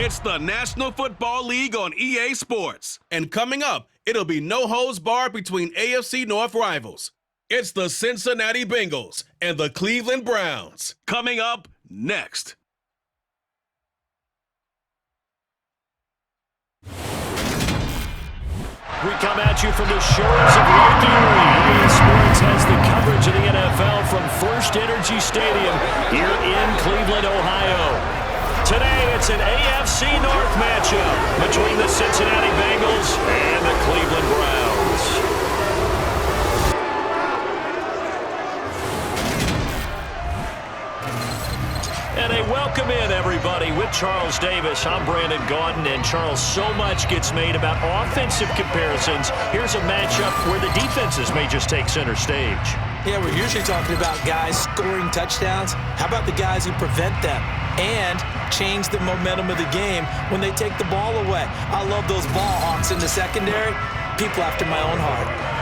It's the National Football League on EA Sports. And coming up, it'll be no holds barred between AFC North rivals. It's the Cincinnati Bengals and the Cleveland Browns. Coming up next. We come at you from the shores of Lake Erie. EA Sports has the coverage of the NFL from First Energy Stadium here in Cleveland, Ohio. Today, it's an AFC North matchup between the Cincinnati Bengals and the Cleveland Browns. And a welcome in, everybody, with Charles Davis. I'm Brandon Gaudin, and Charles, so much gets made about offensive comparisons. Here's a matchup where the defenses may just take center stage. Yeah, we're usually talking about guys scoring touchdowns. How about the guys who prevent them and change the momentum of the game when they take the ball away? I love those ball hawks in the secondary. People after my own heart.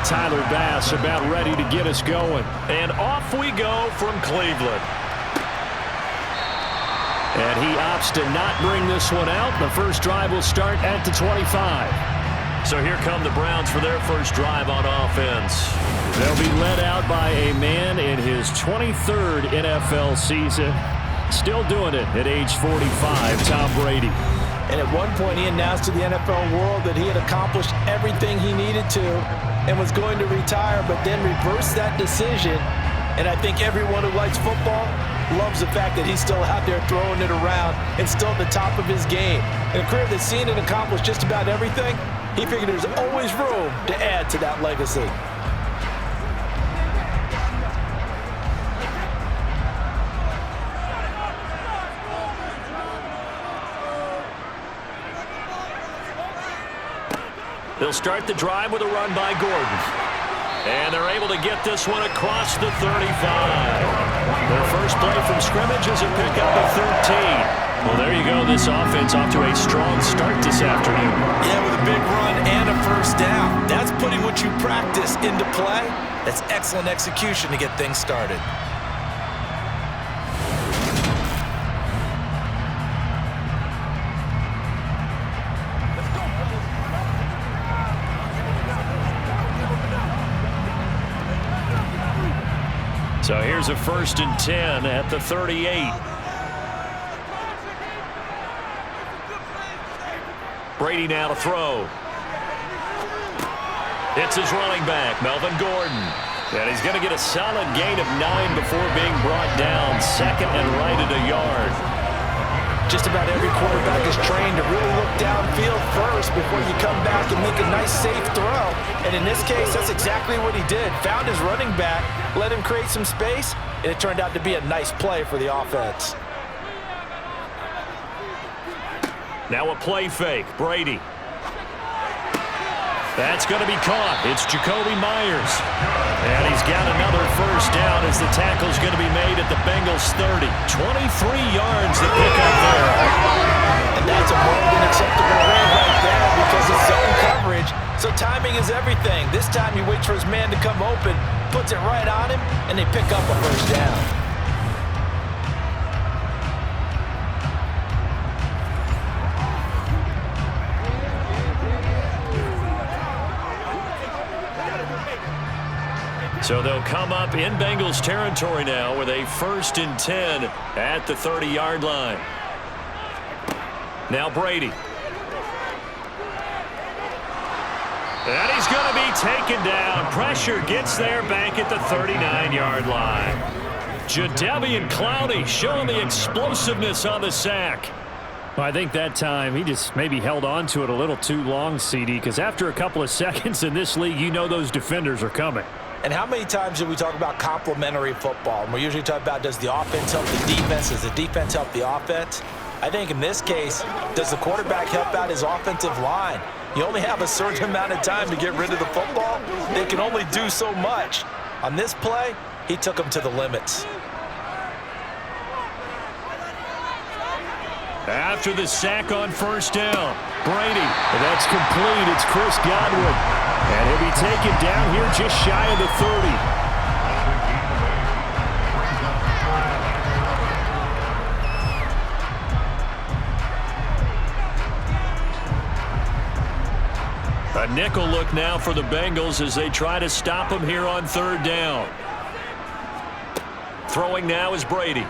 Tyler Bass about ready to get us going. And off we go from Cleveland. And he opts to not bring this one out. The first drive will start at the 25. So here come the Browns for their first drive on offense. They'll be led out by a man in his 23rd NFL season. Still doing it at age 45, Tom Brady. And at one point, he announced to the NFL world that he had accomplished everything he needed to and was going to retire, but then reversed that decision. And I think everyone who likes football loves the fact that he's still out there throwing it around and still at the top of his game. In a career that's seen and accomplished just about everything, he figured there's always room to add to that legacy. They'll start the drive with a run by Gordon. And they're able to get this one across the 35. Their first play from scrimmage is a pickup of 13. Well, there you go. This offense off to a strong start this afternoon. Yeah, with a big run and a first down. That's putting what you practice into play. That's excellent execution to get things started. So here's a 1st and 10 at the 38. Brady now to throw. It's his running back, Melvin Gordon. And he's going to get a solid gain of 9 before being brought down. Second and right at a yard. Just about every quarterback is trained to really look downfield first before you come back and make a nice, safe throw. And in this case, that's exactly what he did. Found his running back, let him create some space, and it turned out to be a nice play for the offense. Now a play fake. Brady. That's going to be caught. It's Jacoby Myers. And he's got another first down as the tackle's going to be made at the Bengals 30. 23 yards to pick up there. And that's a more than acceptable rate right there because it's zone coverage. So timing is everything. This time he waits for his man to come open, puts it right on him, and they pick up a first down. So they'll come up in Bengals territory now with a 1st and 10 at the 30-yard line. Now Brady. And he's going to be taken down. Pressure gets there back at the 39-yard line. Jadeveon Clowney showing the explosiveness on the sack. Well, I think that time he just maybe held on to it a little too long, CD, because after a couple of seconds in this league, you know those defenders are coming. And how many times do we talk about complementary football? And we're usually talking about, does the offense help the defense? Does the defense help the offense? I think in this case, does the quarterback help out his offensive line? You only have a certain amount of time to get rid of the football. They can only do so much. On this play, he took them to the limits. After the sack on first down, Brady. And that's complete. It's Chris Godwin. And he'll be taken down here just shy of the 30. A nickel look now for the Bengals as they try to stop him here on third down. Throwing now is Brady.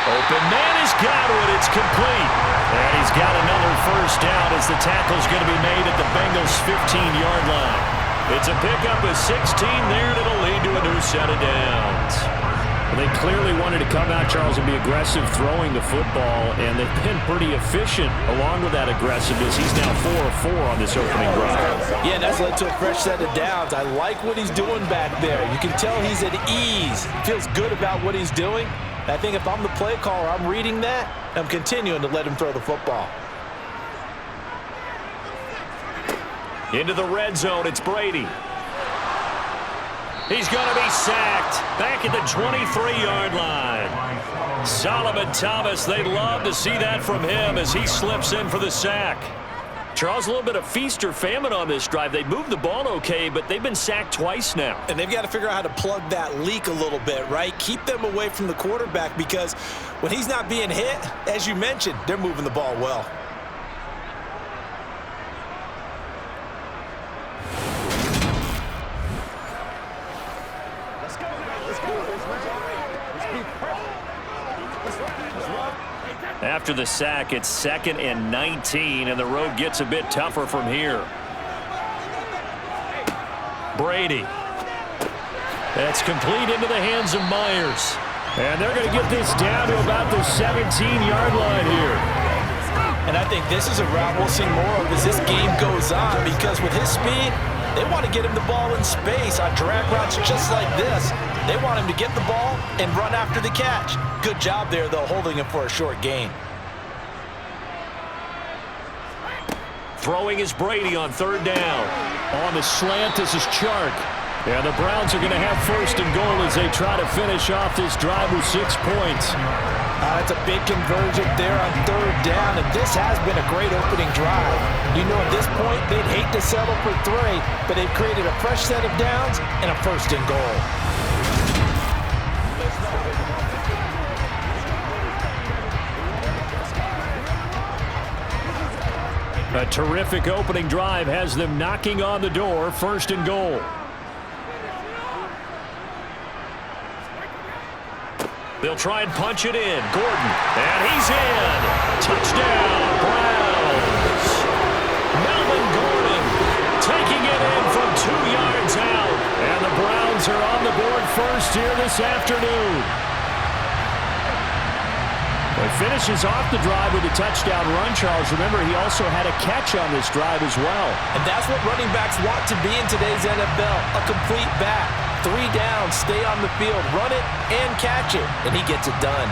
Open man is Godwin. It's complete. And he's got another first down as the tackle's going to be made at the Bengals' 15-yard line. It's a pickup of 16 there, and it'll lead to a new set of downs. Well, they clearly wanted to come out, Charles, and be aggressive throwing the football, and they've been pretty efficient along with that aggressiveness. He's now 4 of 4 on this opening drive. Yeah, that's led to a fresh set of downs. I like what he's doing back there. You can tell he's at ease. Feels good about what he's doing. I think if I'm the play caller, I'm reading that, I'm continuing to let him throw the football. Into the red zone, it's Brady. He's going to be sacked back at the 23-yard line. Solomon Thomas, they'd love to see that from him as he slips in for the sack. Charles, a little bit of feast or famine on this drive. They moved the ball okay, but they've been sacked twice now. And they've got to figure out how to plug that leak a little bit, right? Keep them away from the quarterback because when he's not being hit, as you mentioned, they're moving the ball well. After the sack, it's 2nd and 19, and the road gets a bit tougher from here. Brady. That's complete into the hands of Myers. And they're going to get this down to about the 17-yard line here. And I think this is a route we'll see more of as this game goes on because with his speed, they want to get him the ball in space on drag routes just like this. They want him to get the ball and run after the catch. Good job there, though, holding him for a short gain. Throwing is Brady on third down. On the slant, this is Chark. And the Browns are going to have 1st and goal as they try to finish off this drive with 6 points. That's a big conversion there on third down, and this has been a great opening drive. You know, at this point, they'd hate to settle for 3, but they've created a fresh set of downs and a 1st and goal. A terrific opening drive has them knocking on the door, 1st and goal. They'll try and punch it in. Gordon, and he's in. Touchdown, Browns. Melvin Gordon taking it in from 2 yards out. And the Browns are on the board first here this afternoon. He finishes off the drive with a touchdown run, Charles. Remember, he also had a catch on this drive as well. And that's what running backs want to be in today's NFL, a complete back. 3 down, stay on the field, run it, and catch it. And he gets it done.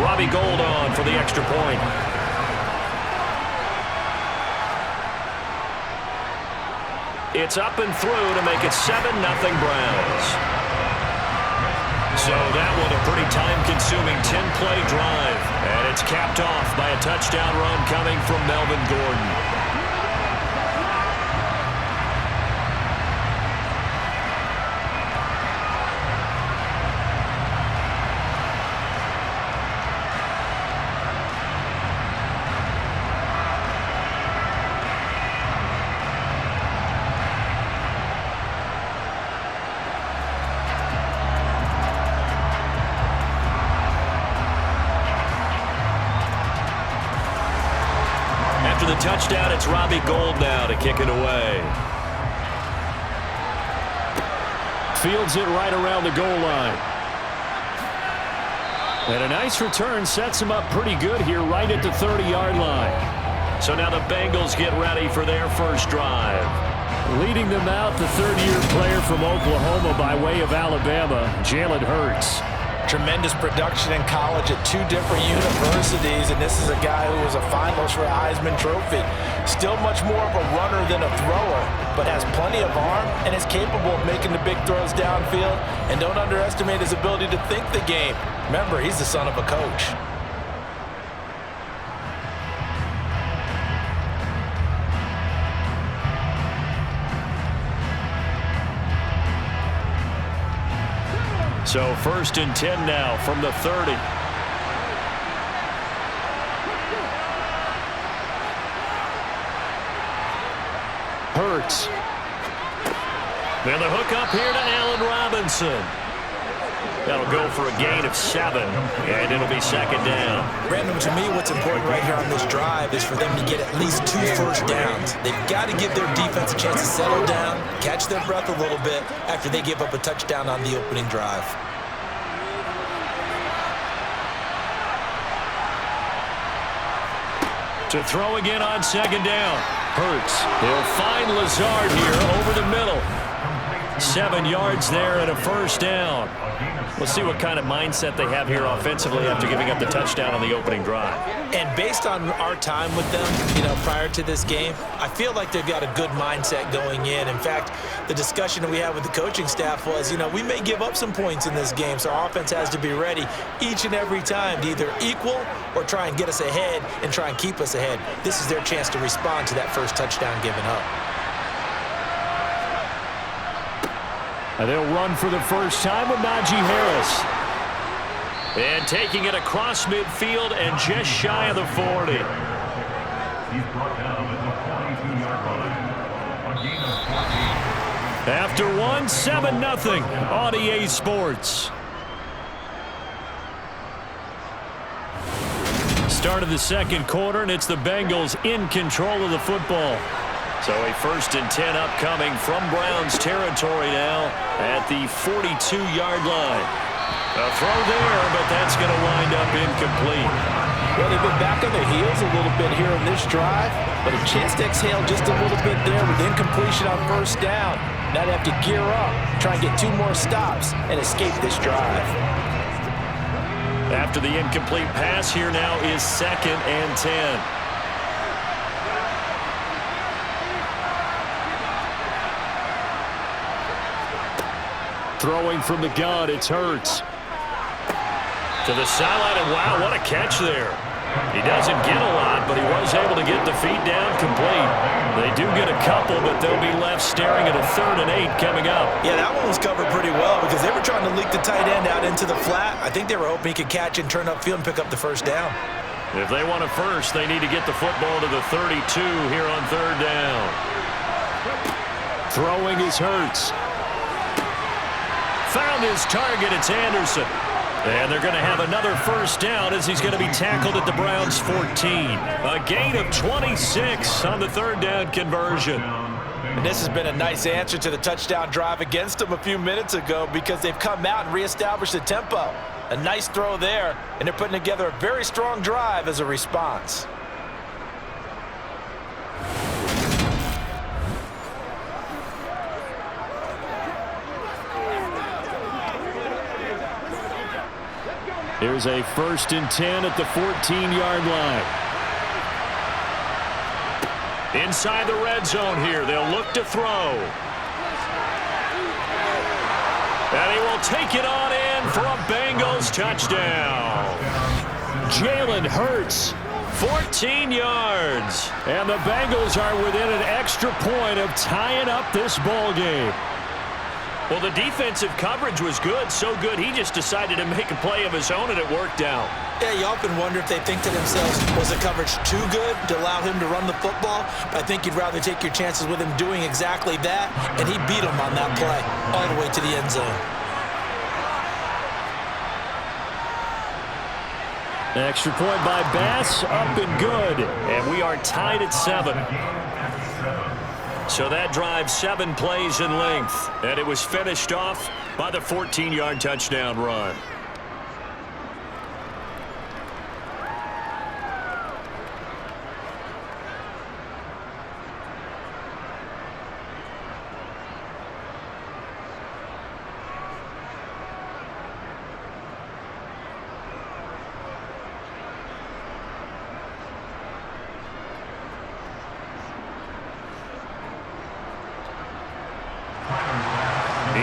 Robbie Gould on for the extra point. It's up and through to make it 7-0 Browns. So that was a pretty time-consuming 10-play drive. And it's capped off by a touchdown run coming from Melvin Gordon. touchdown. It's Robbie Gould now to kick it away. Fields it right around the goal line. And a nice return sets him up pretty good here right at the 30-yard line. So now the Bengals get ready for their first drive. Leading them out, the third-year player from Oklahoma by way of Alabama, Jalen Hurts. Tremendous production in college at 2 different universities, and this is a guy who was a finalist for a Heisman Trophy. Still much more of a runner than a thrower, but has plenty of arm and is capable of making the big throws downfield. And don't underestimate his ability to think the game. Remember, he's the son of a coach. So 1st and 10 now from the 30. Hurts. And the hook up here to Allen Robinson. That'll go for a gain of 7, and it'll be 2nd down. Brandon, to me, what's important right here on this drive is for them to get at least 2 first downs. They've got to give their defense a chance to settle down, catch their breath a little bit after they give up a touchdown on the opening drive. To throw again on 2nd down. Hurts. He'll find Lazard here over the middle. 7 yards there and a 1st down. We'll see what kind of mindset they have here offensively after giving up the touchdown on the opening drive. And based on our time with them, prior to this game, I feel like they've got a good mindset going in. In fact, the discussion that we had with the coaching staff was, we may give up some points in this game, so our offense has to be ready each and every time to either equal or try and get us ahead and try and keep us ahead. This is their chance to respond to that first touchdown given up. And they'll run for the first time with Najee Harris. And taking it across midfield and just shy of the 40. He's brought down at the 42-yard line. A gain of 14. After 1, 7-0 on EA Sports. Start of the 2nd quarter, and it's the Bengals in control of the football. So a 1st and 10 upcoming from Browns territory now at the 42-yard line. A throw there, but that's going to wind up incomplete. Well, they've been back on their heels a little bit here in this drive, but a chance to exhale just a little bit there with incompletion on 1st down. Now they have to gear up, try and get 2 more stops, and escape this drive. After the incomplete pass, here now is 2nd and 10. Throwing from the gun, it's Hurts. To the sideline, and wow, what a catch there. He doesn't get a lot, but he was able to get the feet down complete. They do get a couple, but they'll be left staring at a 3rd and 8 coming up. Yeah, that one was covered pretty well because they were trying to leak the tight end out into the flat. I think they were hoping he could catch and turn upfield and pick up the 1st down. If they want a first, they need to get the football to the 32 here on 3rd down. Throwing is Hurts. Found his target, it's Anderson. And they're going to have another 1st down as he's going to be tackled at the Browns' 14. A gain of 26 on the 3rd down conversion. And this has been a nice answer to the touchdown drive against them a few minutes ago because they've come out and reestablished the tempo. A nice throw there, and they're putting together a very strong drive as a response. Here's a 1st and 10 at the 14-yard line. Inside the red zone here, they'll look to throw. And he will take it on in for a Bengals touchdown. Jalen Hurts. 14 yards. And the Bengals are within an extra point of tying up this ball game. Well, the defensive coverage was good, so good he just decided to make a play of his own, and it worked out. Yeah, you often wonder if they think to themselves, was the coverage too good to allow him to run the football? I think you'd rather take your chances with him doing exactly that, and he beat him on that play all the way to the end zone. Extra point by Bass, up and good. And we are tied at 7. So that drive 7 plays in length. And it was finished off by the 14-yard touchdown run.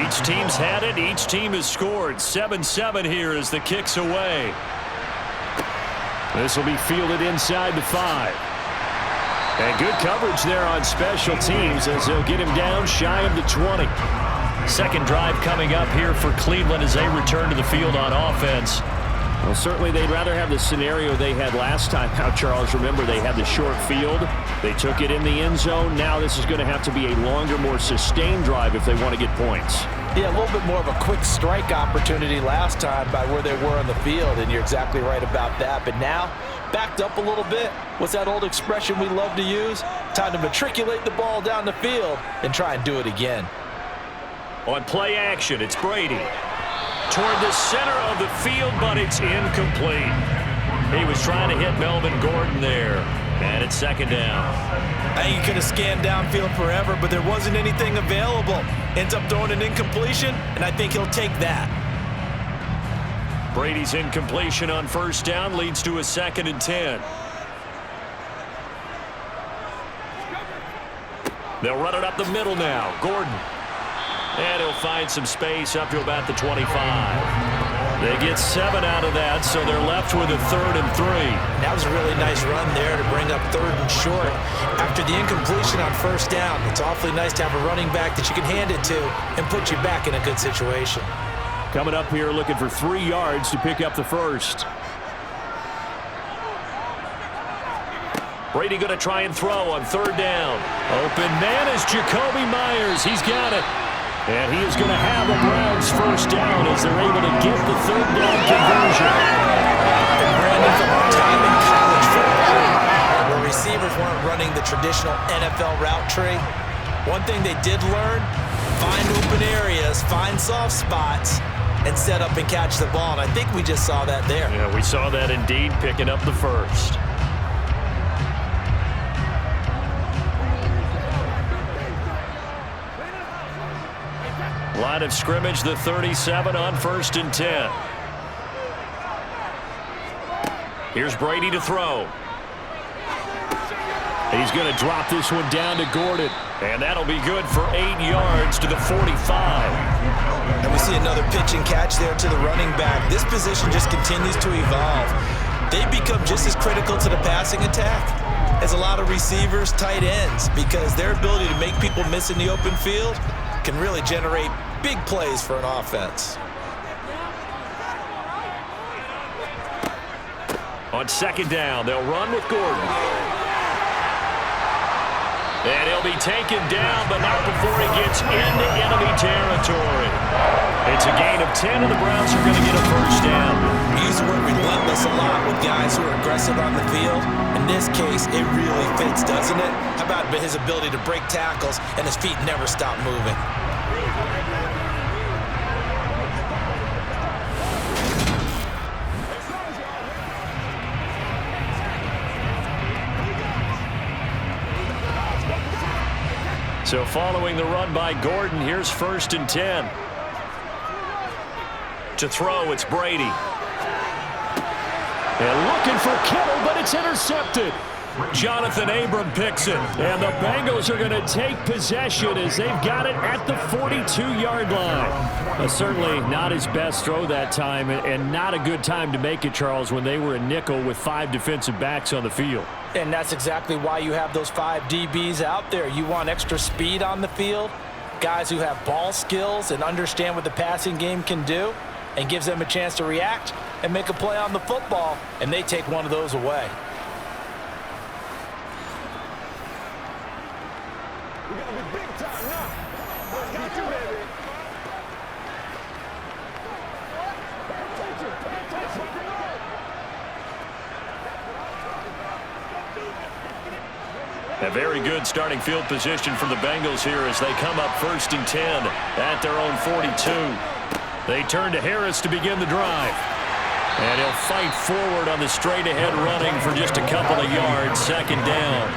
Each team's had it. Each team has scored. 7-7 here as the kick's away. This will be fielded inside the 5. And good coverage there on special teams as they'll get him down shy of the 20. Second drive coming up here for Cleveland as they return to the field on offense. Well, certainly they'd rather have the scenario they had last time out, Charles. Remember, they had the short field. They took it in the end zone. Now this is going to have to be a longer, more sustained drive if they want to get points. Yeah, a little bit more of a quick strike opportunity last time by where they were on the field, and you're exactly right about that. But now, backed up a little bit. What's that old expression we love to use? Time to matriculate the ball down the field and try and do it again. On play action, it's Brady. Toward the center of the field, but it's incomplete. He was trying to hit Melvin Gordon there. And it's second down. I think he could have scanned downfield forever, but there wasn't anything available. Ends up throwing an incompletion, and I think he'll take that. Brady's incompletion on first down leads to a 2nd and 10. They'll run it up the middle now. Gordon. And he'll find some space up to about the 25. They get 7 out of that, so they're left with a 3rd and 3. That was a really nice run there to bring up 3rd and short. After the incompletion on first down, it's awfully nice to have a running back that you can hand it to and put you back in a good situation. Coming up here looking for 3 yards to pick up the first. Brady going to try and throw on 3rd down. Open man is Jacoby Myers. He's got it. And he is going to have a Browns first down as they're able to get the 3rd down conversion. And Brandon, from our time in college football, where receivers weren't running the traditional NFL route tree, one thing they did learn, find open areas, find soft spots, and set up and catch the ball. And I think we just saw that there. Yeah, we saw that indeed, picking up the first. Line of scrimmage, the 37 on 1st and 10. Here's Brady to throw. He's going to drop this one down to Gordon. And that'll be good for 8 yards to the 45. And we see another pitch and catch there to the running back. This position just continues to evolve. They become just as critical to the passing attack as a lot of receivers, tight ends, because their ability to make people miss in the open field can really generate big plays for an offense. On 2nd down, they'll run with Gordon. And he'll be taken down, but not before he gets into enemy territory. It's a gain of 10, and the Browns are going to get a first down. We use the word relentless a lot with guys who are aggressive on the field. In this case, it really fits, doesn't it? How about his ability to break tackles and his feet never stop moving? So following the run by Gordon, here's 1st and 10. To throw, it's Brady. And looking for Kittle, but it's intercepted. Jonathan Abram picks it. And the Bengals are going to take possession as they've got it at the 42-yard line. Certainly not his best throw that time, and not a good time to make it, Charles, when they were a nickel with 5 defensive backs on the field. And that's exactly why you have those 5 DBs out there. You want extra speed on the field, guys who have ball skills and understand what the passing game can do, and gives them a chance to react and make a play on the football, and they take one of those away. A very good starting field position for the Bengals here as they come up 1st and 10 at their own 42. They turn to Harris to begin the drive. And he'll fight forward on the straight-ahead running for just a couple of yards, 2nd down.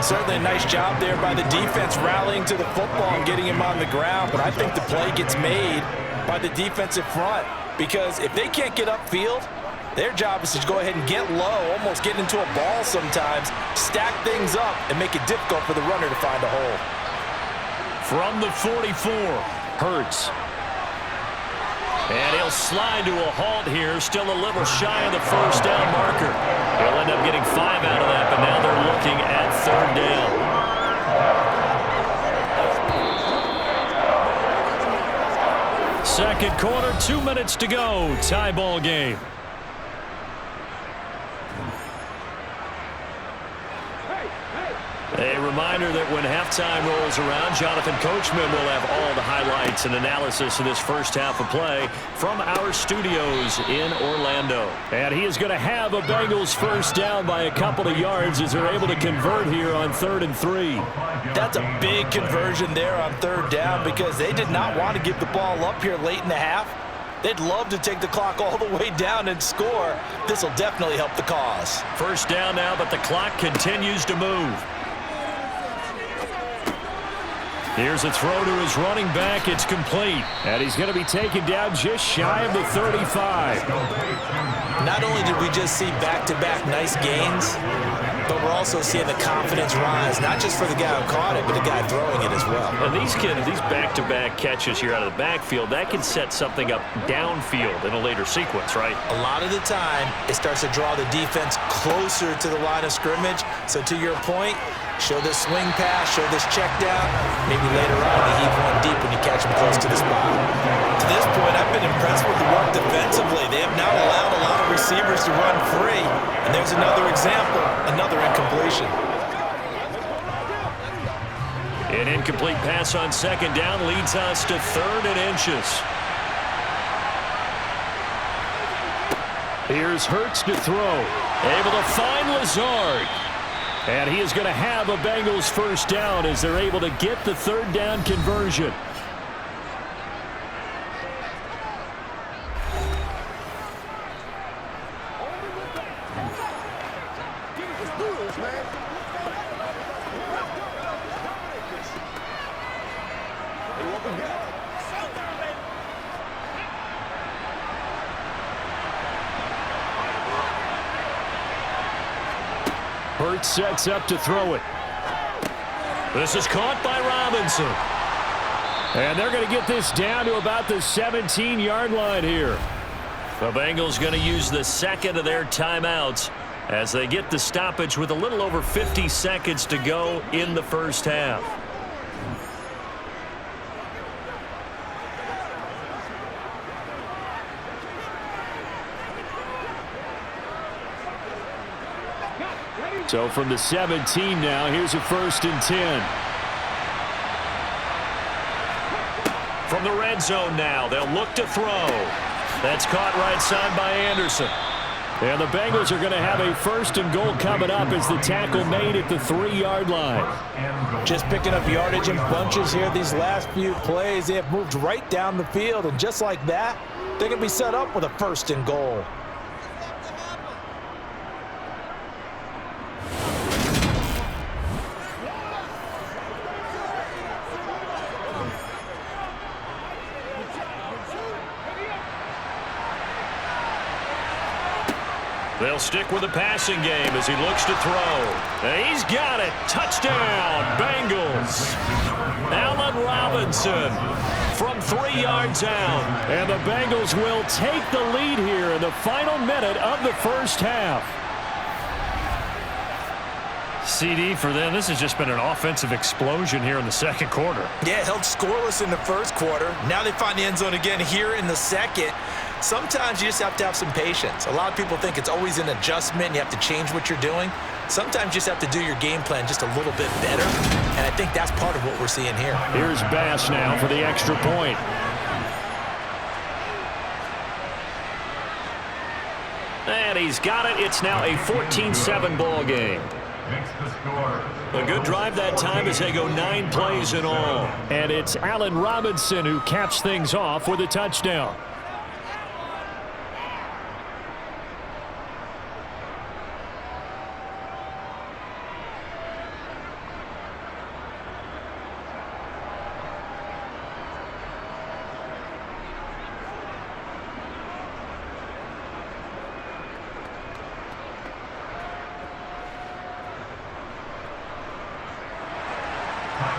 Certainly a nice job there by the defense rallying to the football and getting him on the ground. But I think the play gets made by the defensive front because if they can't get upfield, their job is to go ahead and get low, almost get into a ball sometimes, stack things up, and make it difficult for the runner to find a hole. From the 44, Hurts. And he'll slide to a halt here, still a little shy of the 1st down marker. He'll end up getting 5 out of that, but now they're looking at 3rd down. Second quarter, 2 minutes to go. Tie ball game. A reminder that when halftime rolls around, Jonathan Coachman will have all the highlights and analysis of this first half of play from our studios in Orlando. And he is going to have a Bengals 1st down by a couple of yards as they're able to convert here on 3rd and 3. That's a big conversion there on 3rd down because they did not want to give the ball up here late in the half. They'd love to take the clock all the way down and score. This will definitely help the cause. 1st down now, but the clock continues to move. Here's a throw to his running back. It's complete. And he's going to be taken down just shy of the 35. Not only did we just see back-to-back nice gains, but we're also seeing the confidence rise, not just for the guy who caught it, but the guy throwing it as well. And these back-to-back catches here out of the backfield, that can set something up downfield in a later sequence, right? A lot of the time, it starts to draw the defense closer to the line of scrimmage. So to your point, show this swing pass, show this check down. Maybe later on you heave one deep when you catch them close to the spot. To this point, I've been impressed with the work defensively. They have now allowed a lot of receivers to run free. And there's another example, another incompletion. An incomplete pass on 2nd down leads us to 3rd and inches. Here's Hurts to throw. Able to find Lazard. And he is going to have a Bengals 1st down as they're able to get the 3rd down conversion. Hurts sets up to throw it. This is caught by Robinson. And they're going to get this down to about the 17-yard line here. The Bengals going to use the 2nd of their timeouts as they get the stoppage with a little over 50 seconds to go in the 1st half. So from the 17 now, here's a 1st and 10. From the red zone now, they'll look to throw. That's caught right side by Anderson. And the Bengals are going to have a 1st and goal coming up as the tackle made at the 3-yard line. Just picking up yardage in bunches here these last few plays. They have moved right down the field, and just like that, they're going to be set up with a 1st and goal. They'll stick with the passing game as he looks to throw. And he's got it. Touchdown, Bengals. Allen Robinson from 3 yards out. And the Bengals will take the lead here in the final minute of the 1st half. CD for them. This has just been an offensive explosion here in the 2nd quarter. Yeah, held scoreless in the 1st quarter. Now they find the end zone again here in the 2nd. Sometimes you just have to have some patience. A lot of people think it's always an adjustment. You have to change what you're doing. Sometimes you just have to do your game plan just a little bit better. And I think that's part of what we're seeing here. Here's Bass now for the extra point. And he's got it. It's now a 14-7 ball game. makes the score. A good drive that time as they go 9 plays in all. And it's Allen Robinson who caps things off with a touchdown.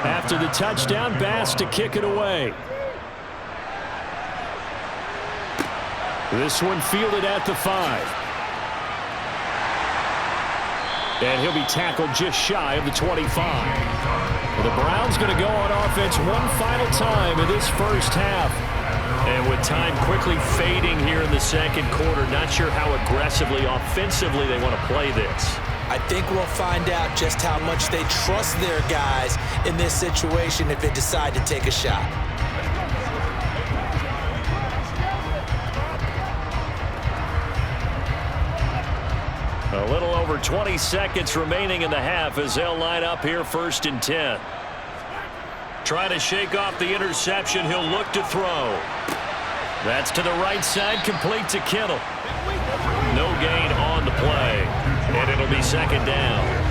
After the touchdown, Bass to kick it away. This one fielded at the 5. And he'll be tackled just shy of the 25. The Browns going to go on offense one final time in this first half. And with time quickly fading here in the second quarter, not sure how aggressively, offensively they want to play this. I think we'll find out just how much they trust their guys in this situation if they decide to take a shot. A little over 20 seconds remaining in the half as they'll line up here 1st and 10. Try to shake off the interception. He'll look to throw. That's to the right side, complete to Kittle. No gain on the play, and it'll be 2nd down.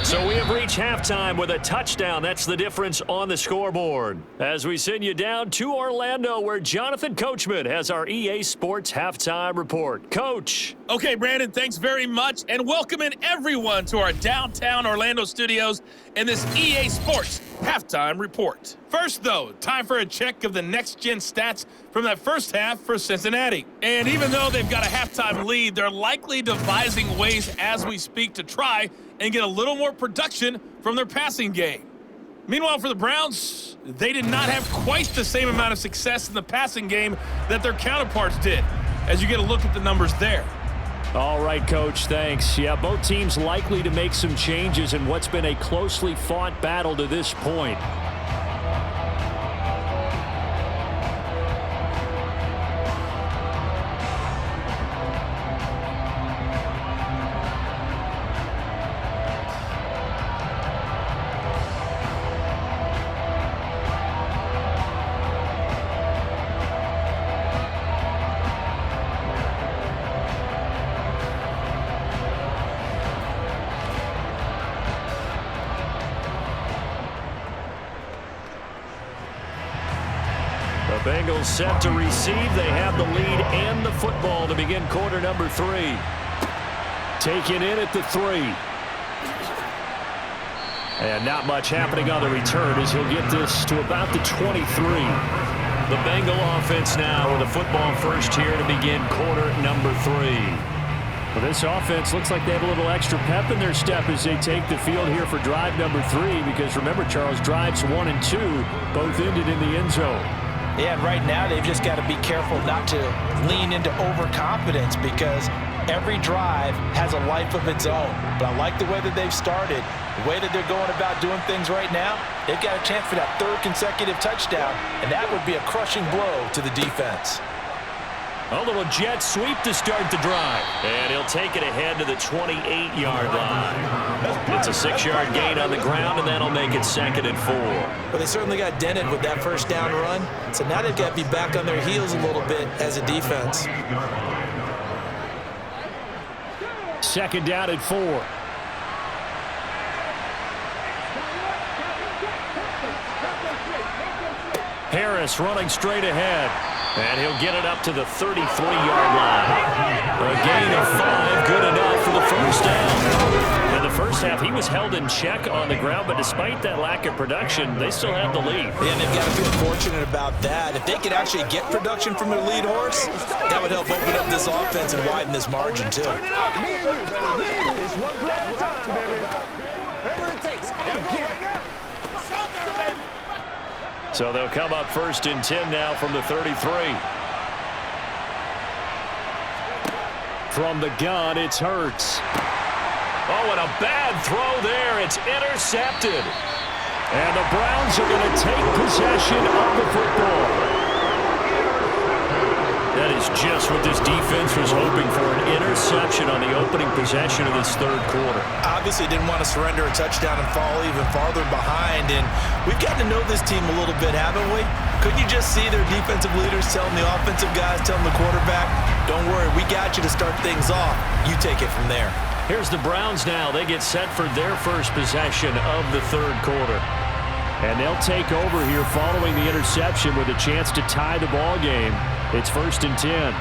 So we have reached halftime with a touchdown. That's the difference on the scoreboard. As we send you down to Orlando, where Jonathan Coachman has our EA Sports Halftime Report. Coach. Okay, Brandon, thanks very much, and welcoming everyone to our downtown Orlando studios in this EA Sports Halftime Report. First, though, time for a check of the next-gen stats from that first half for Cincinnati. And even though they've got a halftime lead, they're likely devising ways as we speak to try and get a little more production from their passing game. Meanwhile, for the Browns, they did not have quite the same amount of success in the passing game that their counterparts did, as you get a look at the numbers there. All right, Coach, thanks. Yeah, both teams likely to make some changes in what's been a closely fought battle to this point. Bengals set to receive. They have the lead and the football to begin quarter number 3. Taken in at the 3. And not much happening on the return as he'll get this to about the 23. The Bengal offense now with a football first here to begin quarter number 3. Well, this offense looks like they have a little extra pep in their step as they take the field here for drive number 3, because remember, Charles, drives 1 and 2 both ended in the end zone. Yeah, and right now they've just got to be careful not to lean into overconfidence, because every drive has a life of its own. But I like the way that they've started, the way that they're going about doing things right now. They've got a chance for that 3rd consecutive touchdown, and that would be a crushing blow to the defense. A little jet sweep to start the drive. And he'll take it ahead to the 28-yard line. It's a 6-yard gain on the ground, and that'll make it 2nd and 4. Well, they certainly got dented with that first down run. So now they've got to be back on their heels a little bit as a defense. 2nd down and 4. Harris running straight ahead. And he'll get it up to the 33-yard line. A gain of 5, good enough for the first down. In the first half, he was held in check on the ground, but despite that lack of production, they still have the lead. Yeah, and they've got to feel fortunate about that. If they could actually get production from their lead horse, that would help open up this offense and widen this margin, too. So they'll come up 1st and 10 now from the 33. From the gun, it's Hurts. Oh, and a bad throw there. It's intercepted. And the Browns are going to take possession of the football. That is just what this defense was hoping for, an interception on the opening possession of this third quarter. Obviously didn't want to surrender a touchdown and fall even farther behind, and we've gotten to know this team a little bit, haven't we? Couldn't you just see their defensive leaders telling the offensive guys, telling the quarterback, don't worry, we got you to start things off. You take it from there. Here's the Browns now. They get set for their first possession of the third quarter. And they'll take over here following the interception with a chance to tie the ball game. It's 1st and 10.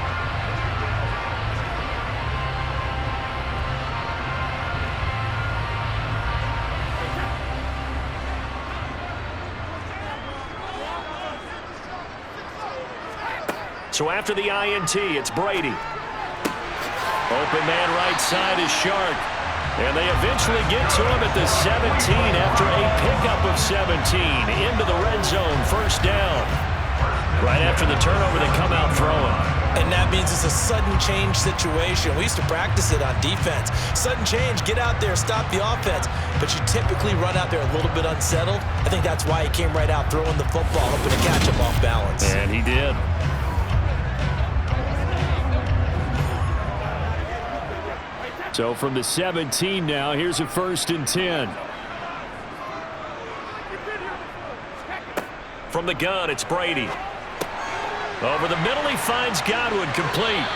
So after the INT, it's Brady. Open man right side is Shark. And they eventually get to him at the 17 after a pickup of 17 into the red zone, 1st down. Right after the turnover, they come out throwing. And that means it's a sudden change situation. We used to practice it on defense. Sudden change, get out there, stop the offense. But you typically run out there a little bit unsettled. I think that's why he came right out throwing the football, hoping to catch him off balance. And he did. So from the 17 now, here's a 1st and 10. From the gun, it's Brady. Over the middle, he finds Godwin, complete.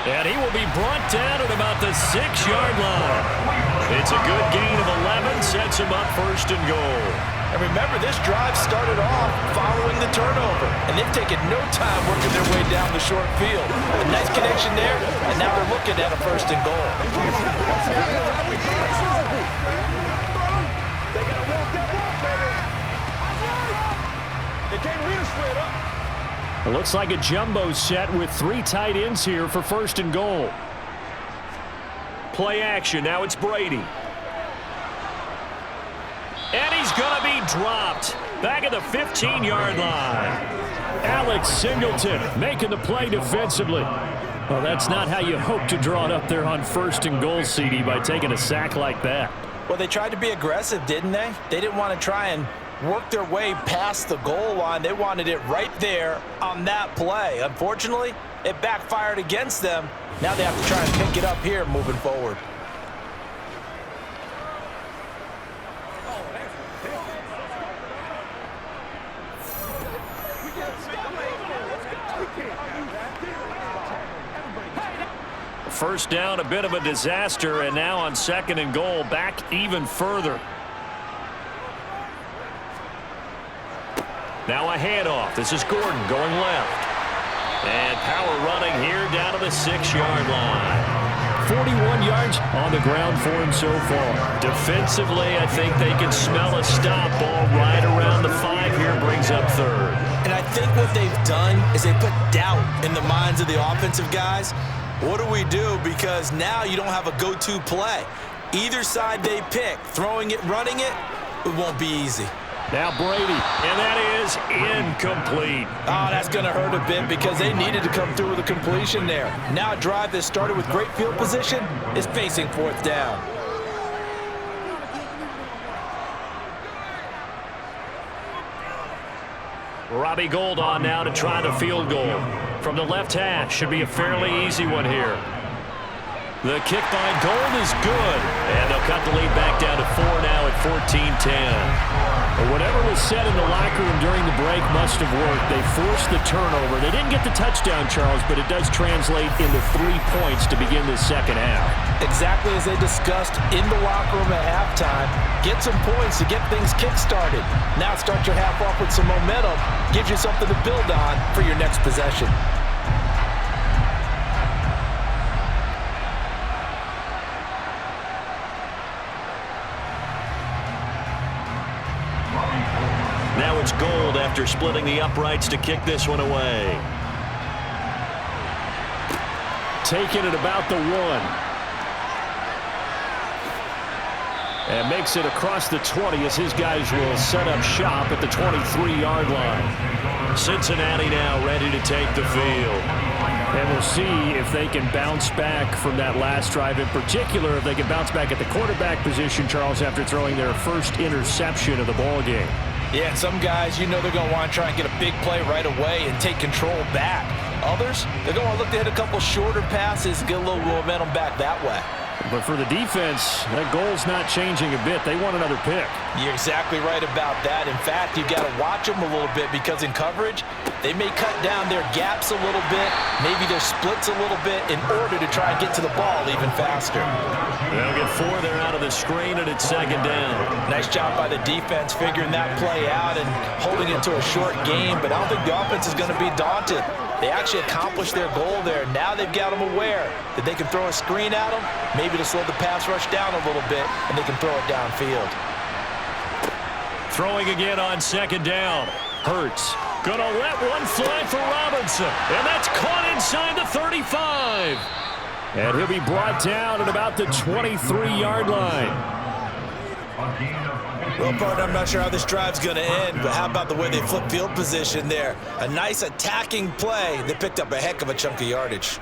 And he will be brought down at about the 6-yard line. It's a good gain of 11, sets him up 1st and goal. And remember, this drive started off following the turnover, and they've taken no time working their way down the short field. A nice connection there, and now they're looking at a 1st and goal. It looks like a jumbo set with 3 tight ends here for 1st and goal. Play action, now it's Brady. And he's going to be dropped back at the 15-yard line. Alex Singleton making the play defensively. Well, that's not how you hope to draw it up there on 1st and goal, CD, by taking a sack like that. Well, they tried to be aggressive, didn't they? They didn't want to try and work their way past the goal line. They wanted it right there on that play. Unfortunately, it backfired against them. Now they have to try and pick it up here moving forward. First down, a bit of a disaster, and now on 2nd and goal, back even further. Now a handoff. This is Gordon going left. And power running here down to the 6-yard line. 41 yards on the ground for him so far. Defensively, I think they can smell a stop. Ball right around the 5 here, brings up 3rd. And I think what they've done is they put doubt in the minds of the offensive guys. What do we do? Because now you don't have a go-to play. Either side they pick, throwing it, running it, it won't be easy. Now Brady, and that is incomplete. Oh, that's going to hurt a bit because they needed to come through with a completion there. Now a drive that started with great field position is facing 4th down. Robbie Gould on now to try the field goal. From the left hash, should be a fairly easy one here. The kick by Gould is good. And they'll cut the lead back down to 4 now at 14-10. Well, whatever was said in the locker room during the break must have worked. They forced the turnover. They didn't get the touchdown, Charles, but it does translate into 3 points to begin this second half. Exactly as they discussed in the locker room at halftime. Get some points to get things kick-started. Now start your half off with some momentum. Gives you something to build on for your next possession. Now it's Gould after splitting the uprights to kick this one away. Taking it about the 1. And makes it across the 20 as his guys will set up shop at the 23-yard line. Cincinnati now ready to take the field. And we'll see if they can bounce back from that last drive. In particular, if they can bounce back at the quarterback position, Charles, after throwing their first interception of the ball game. Yeah, and some guys, you know they're going to want to try and get a big play right away and take control back. Others, they're going to look to hit a couple shorter passes, get a little momentum back that way. But for the defense, that goal's not changing a bit. They want another pick. You're exactly right about that. In fact, you've got to watch them a little bit because in coverage, they may cut down their gaps a little bit, maybe their splits a little bit in order to try and get to the ball even faster. They'll get 4 there out of the screen, and it's second down. Nice job by the defense figuring that play out and holding it to a short game, but I don't think the offense is going to be daunted. They actually accomplished their goal there. Now they've got them aware that they can throw a screen at them, maybe to slow the pass rush down a little bit, and they can throw it downfield. Throwing again on second down. Hurts. Gonna let one fly for Robinson. And that's caught inside the 35. And he'll be brought down at about the 23-yard line. Well, partner, I'm not sure how this drive's going to end, but how about the way they flip field position there? A nice attacking play. They picked up a heck of a chunk of yardage.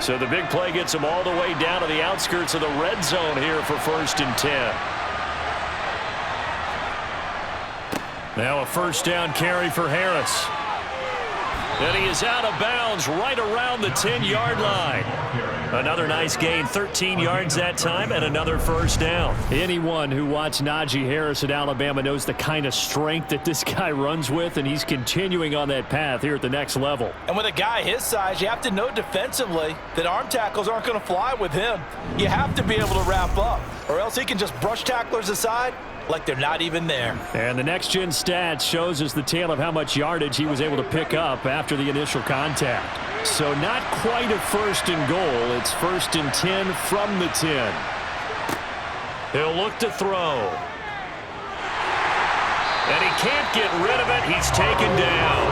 So the big play gets them all the way down to the outskirts of the red zone here for 1st and 10. Now a first down carry for Harris. And he is out of bounds right around the 10-yard line. Another nice gain, 13 yards that time, and another first down. Anyone who watched Najee Harris at Alabama knows the kind of strength that this guy runs with, and he's continuing on that path here at the next level. And with a guy his size, you have to know defensively that arm tackles aren't going to fly with him. You have to be able to wrap up, or else he can just brush tacklers aside like they're not even there. And the next-gen stats shows us the tale of how much yardage he was able to pick up after the initial contact. So not quite a 1st and goal. It's 1st and 10 from the 10. He'll look to throw. And he can't get rid of it. He's taken down.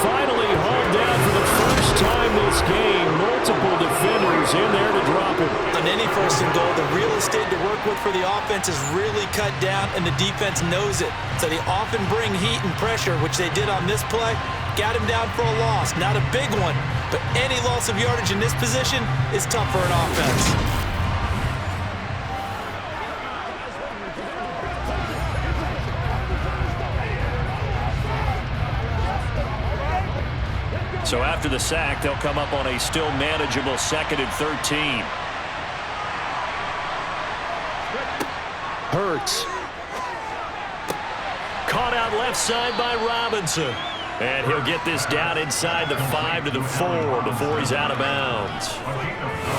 Finally hauled down for the first time this game. Multiple defenders in there to drop him. On any 1st and goal, the real estate to work with for the offense is really cut down, and the defense knows it. So they often bring heat and pressure, which they did on this play. Got him down for a loss. Not a big one, but any loss of yardage in this position is tough for an offense. So after the sack, they'll come up on a still manageable 2nd and 13. Hurts. Caught out left side by Robinson. And he'll get this down inside the 5 to the 4 before he's out of bounds.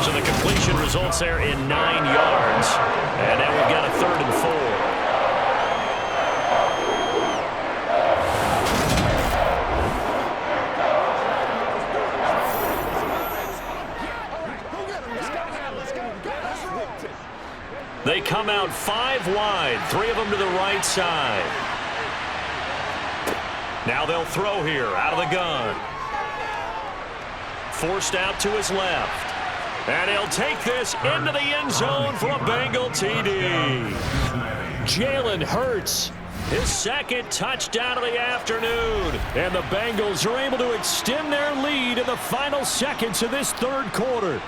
So the completion results there in 9 yards. And now we've got a 3rd and 4. They come out 5 wide, 3 of them to the right side. Now they'll throw here out of the gun. Forced out to his left. And he'll take this into the end zone for a Bengal TD. Jalen Hurts, his 2nd touchdown of the afternoon. And the Bengals are able to extend their lead in the final seconds of this 3rd quarter.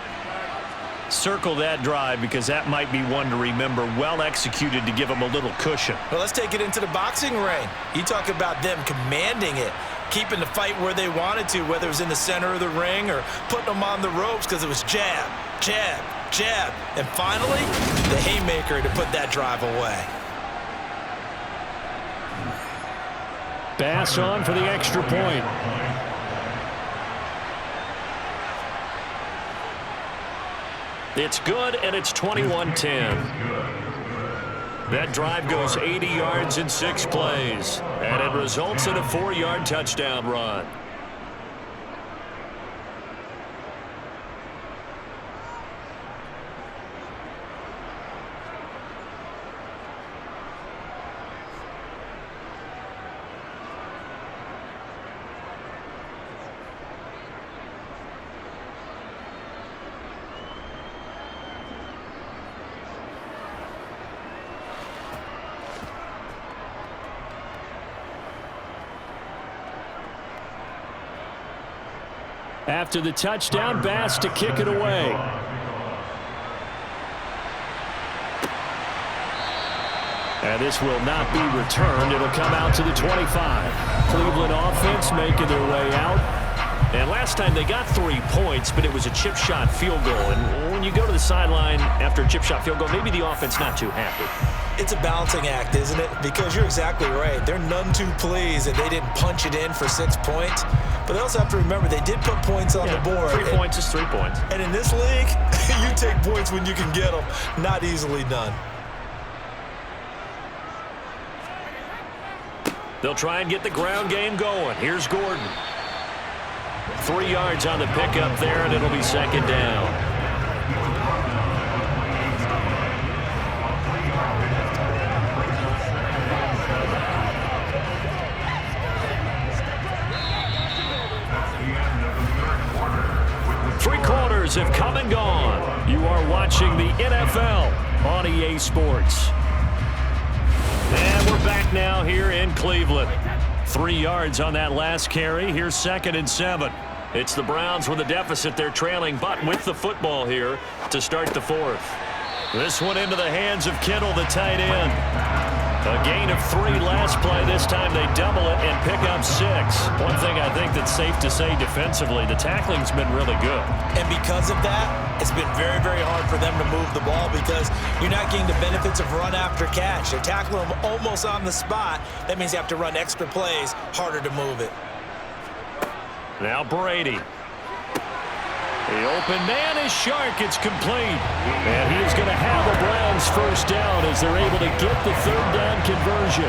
Circle that drive because that might be one to remember. Well executed to give them a little cushion. Well, let's take it into the boxing ring. You talk about them commanding it, keeping the fight where they wanted to, whether it was in the center of the ring or putting them on the ropes because it was jab, jab, jab. And finally, the haymaker to put that drive away. Bass on for the extra point. It's good, and it's 21-10. That drive goes 80 yards in 6 plays, and it results in a 4-yard touchdown run. After the touchdown, Bass to kick it away. And this will not be returned. It'll come out to the 25. Cleveland offense making their way out. And last time they got 3 points, but it was a chip shot field goal. And when you go to the sideline after a chip shot field goal, maybe the offense not too happy. It's a balancing act, isn't it? Because you're exactly right. They're none too pleased that they didn't punch it in for 6 points. But they also have to remember they did put points on the board. 3 points is 3 points. And in this league, you take points when you can get them. Not easily done. They'll try and get the ground game going. Here's Gordon. 3 yards on the pickup there, and it'll be second down. Have come and gone. You are watching the NFL on EA Sports. And we're back now here in Cleveland. 3 yards on that last carry. Here's 2nd and 7. It's the Browns with a deficit. They're trailing, but with the football here to start the 4th. This one into the hands of Kittle, the tight end. A gain of 3 last play. This time they double it and pick up 6. One thing I think that's safe to say defensively, the tackling's been really good. And because of that, it's been very, very hard for them to move the ball because you're not getting the benefits of run after catch. They're tackling them almost on the spot. That means you have to run extra plays, harder to move it. Now Brady. The open man is Shark. It's complete. And he is going to have a Browns first down as they're able to get the 3rd down conversion.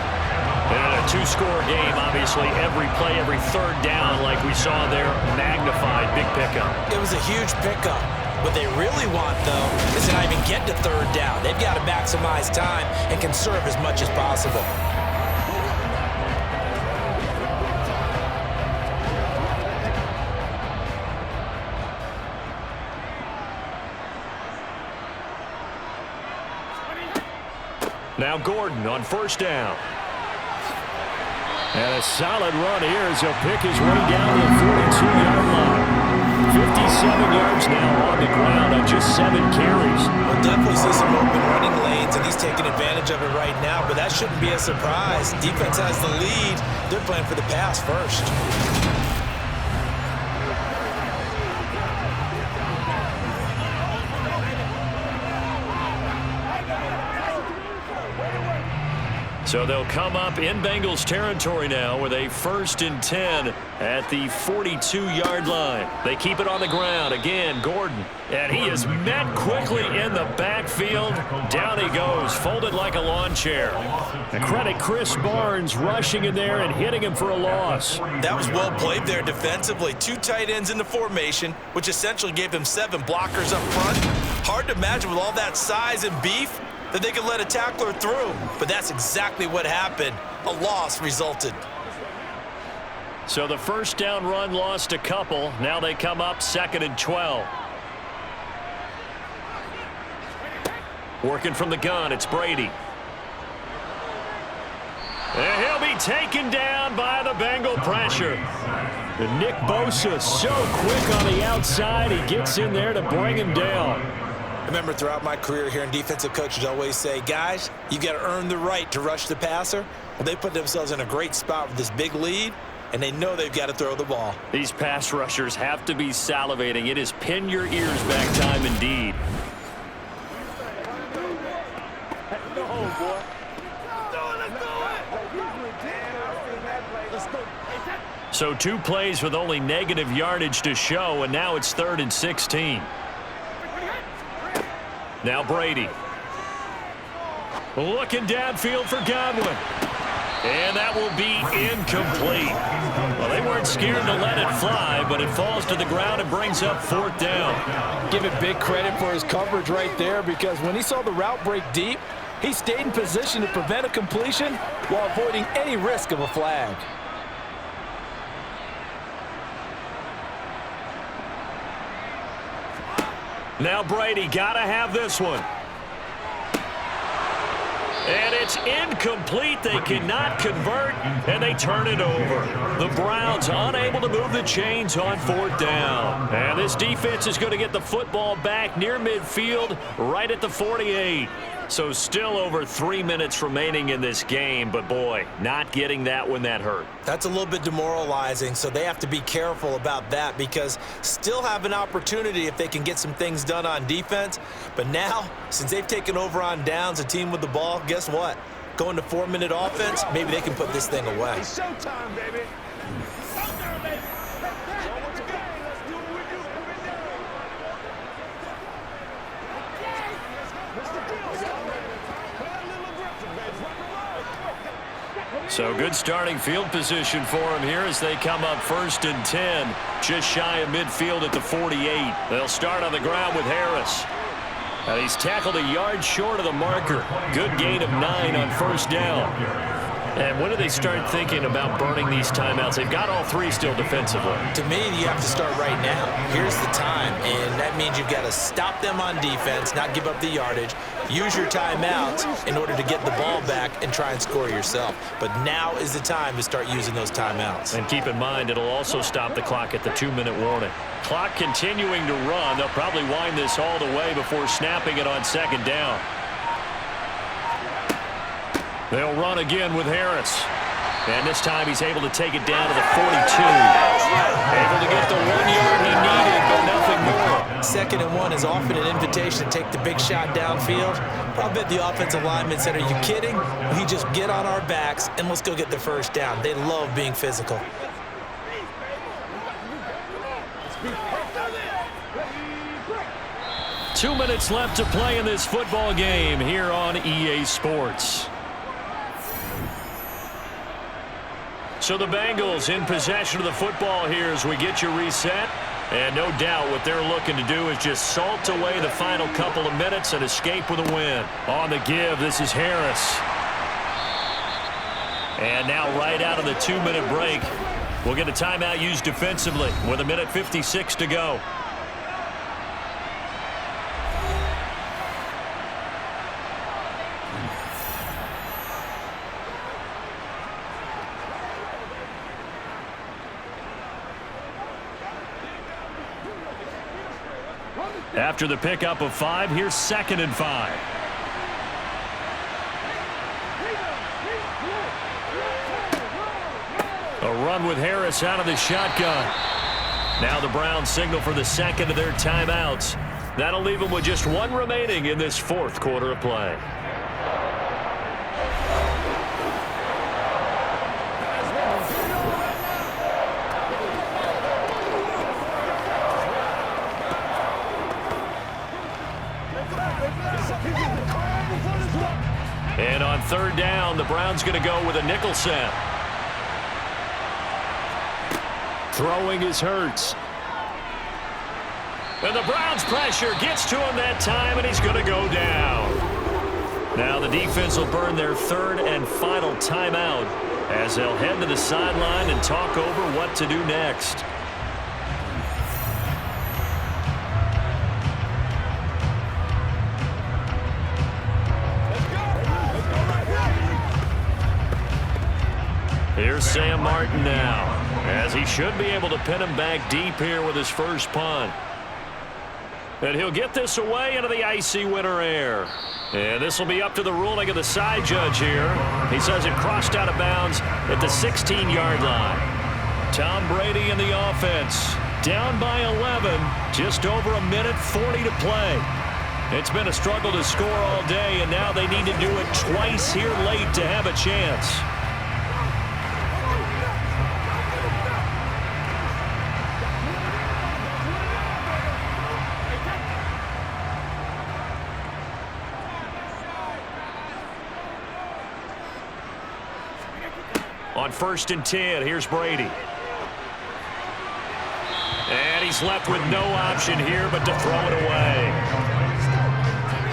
And in a 2-score game, obviously, every play, every 3rd down, like we saw there, magnified. Big pickup. It was a huge pickup. What they really want, though, is to not even get to 3rd down. They've got to maximize time and conserve as much as possible. Now Gordon on first down. And a solid run here as he'll pick his way down to the 42-yard line. 57 yards now on the ground on just 7 carries. We'll definitely see some open running lanes, and he's taking advantage of it right now, but that shouldn't be a surprise. Defense has the lead. They're playing for the pass first. So they'll come up in Bengals territory now with a 1st and 10 at the 42-yard line. They keep it on the ground. Again, Gordon. And he is met quickly in the backfield. Down he goes, folded like a lawn chair. And credit Chris Barnes rushing in there and hitting him for a loss. That was well played there defensively. 2 tight ends in the formation, which essentially gave them 7 blockers up front. Hard to imagine with all that size and beef that they could let a tackler through. But that's exactly what happened. A loss resulted. So the first down run lost a couple. Now they come up 2nd and 12. Working from the gun, it's Brady. And he'll be taken down by the Bengal pressure. And Nick Bosa so quick on the outside. He gets in there to bring him down. I remember throughout my career hearing defensive coaches always say, guys, you've got to earn the right to rush the passer. Well, they put themselves in a great spot with this big lead, and they know they've got to throw the ball. These pass rushers have to be salivating. It is pin your ears back time indeed. So 2 plays with only negative yardage to show, and now it's 3rd and 16. Now Brady. Looking downfield for Godwin. And that will be incomplete. Well, they weren't scared to let it fly, but it falls to the ground and brings up 4th down. Give it big credit for his coverage right there, because when he saw the route break deep, he stayed in position to prevent a completion while avoiding any risk of a flag. Now Brady got to have this one. And it's incomplete. They cannot convert, and they turn it over. The Browns unable to move the chains on 4th down. And this defense is going to get the football back near midfield, right at the 48. So still over 3 minutes remaining in this game, but boy, not getting that when that hurt. That's a little bit demoralizing, so they have to be careful about that because still have an opportunity if they can get some things done on defense. But now, since they've taken over on downs, a team with the ball, guess what? Going to 4-minute offense, maybe they can put this thing away. It's showtime, baby. Showtime, baby. So good starting field position for him here as they come up 1st and 10, just shy of midfield at the 48. They'll start on the ground with Harris. And he's tackled a yard short of the marker. Good gain of 9 on 1st down. And when do they start thinking about burning these timeouts? They've got all 3 still defensively. To me, you have to start right now. Here's the time, and that means you've got to stop them on defense, not give up the yardage, use your timeouts in order to get the ball back and try and score yourself. But now is the time to start using those timeouts. And keep in mind, it'll also stop the clock at the 2-minute warning. Clock continuing to run. They'll probably wind this all the way before snapping it on 2nd down. They'll run again with Harris. And this time he's able to take it down to the 42. Able to get the 1 yard he needed, but nothing more. 2nd and 1 is often an invitation to take the big shot downfield. Probably the offensive lineman said, are you kidding? We just get on our backs and let's go get the 1st down. They love being physical. Two minutes left to play in this football game here on EA Sports. So the Bengals in possession of the football here as we get you reset. And no doubt what they're looking to do is just salt away the final couple of minutes and escape with a win. On the give, this is Harris. And now right out of the 2-minute break, we'll get a timeout used defensively with 1:56 to go. After the pickup of 5, here's 2nd and 5. A run with Harris out of the shotgun. Now the Browns signal for the 2nd of their timeouts. That'll leave them with just 1 remaining in this 4th quarter of play. And on 3rd down, the Browns going to go with a nickel set. Throwing is Hurts. And the Browns pressure gets to him that time, and he's going to go down. Now the defense will burn their 3rd and final timeout as they'll head to the sideline and talk over what to do next. Here's Sam Martin now, as he should be able to pin him back deep here with his first punt. And he'll get this away into the icy winter air. And this will be up to the ruling of the side judge here. He says it crossed out of bounds at the 16-yard line. Tom Brady in the offense, down by 11, just over 1:40 to play. It's been a struggle to score all day, and now they need to do it twice here late to have a chance. On 1st and 10, here's Brady. And he's left with no option here but to throw it away.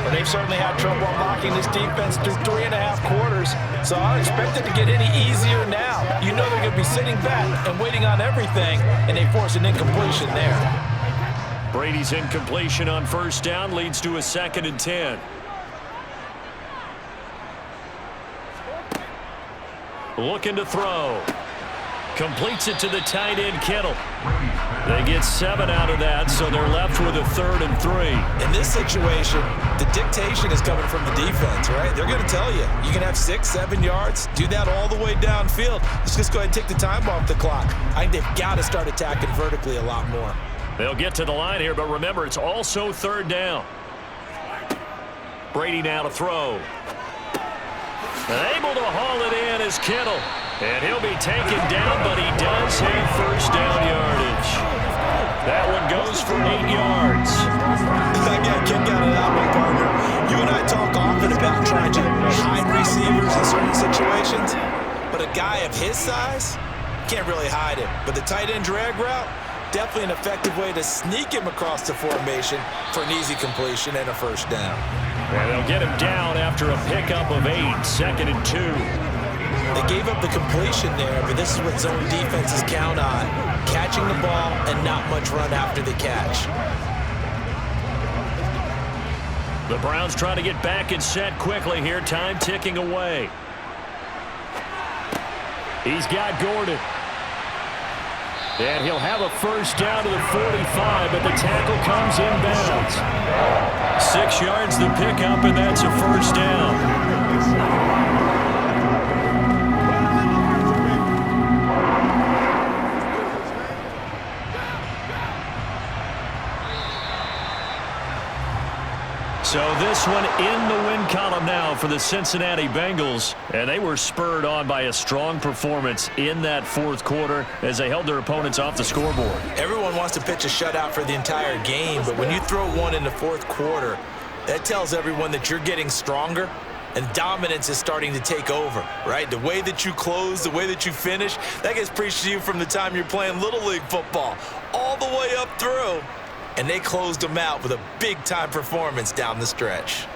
Well, they've certainly had trouble unlocking this defense through 3.5 quarters, so I don't expect it to get any easier now. You know they're going to be sitting back and waiting on everything, and they force an incompletion there. Brady's incompletion on 1st down leads to a 2nd and 10. looking to throw. Completes it to the tight end, Kittle. They get 7 out of that, so they're left with a 3rd and 3. In this situation, the dictation is coming from the defense, right? They're going to tell you, you can have 6, 7 yards, do that all the way downfield. Let's just go ahead and take the time off the clock. I think they've got to start attacking vertically a lot more. They'll get to the line here, but remember, it's also 3rd down. Brady now to throw. And able to haul it in is Kittle. And he'll be taken down, but he does have 1st down yardage. That one goes for 8 yards. I got a kick out of that one, partner. You and I talk often about trying to hide receivers in certain situations, but a guy of his size can't really hide him. But the tight end drag route, definitely an effective way to sneak him across the formation for an easy completion and a 1st down. And they'll get him down after a pickup of 8, 2nd and 2. They gave up the completion there, but this is what zone defenses count on. Catching the ball and not much run after the catch. The Browns try to get back and set quickly here. Time ticking away. He's got Gordon. And he'll have a 1st down to the 45, but the tackle comes inbounds. 6 yards the pickup, and that's a 1st down. So this one in the win column now for the Cincinnati Bengals. And they were spurred on by a strong performance in that 4th quarter as they held their opponents off the scoreboard. Everyone wants to pitch a shutout for the entire game, but when you throw one in the 4th quarter, that tells everyone that you're getting stronger and dominance is starting to take over, right? The way that you close, the way that you finish, that gets preached to you from the time you're playing Little League football all the way up through. And they closed them out with a big-time performance down the stretch.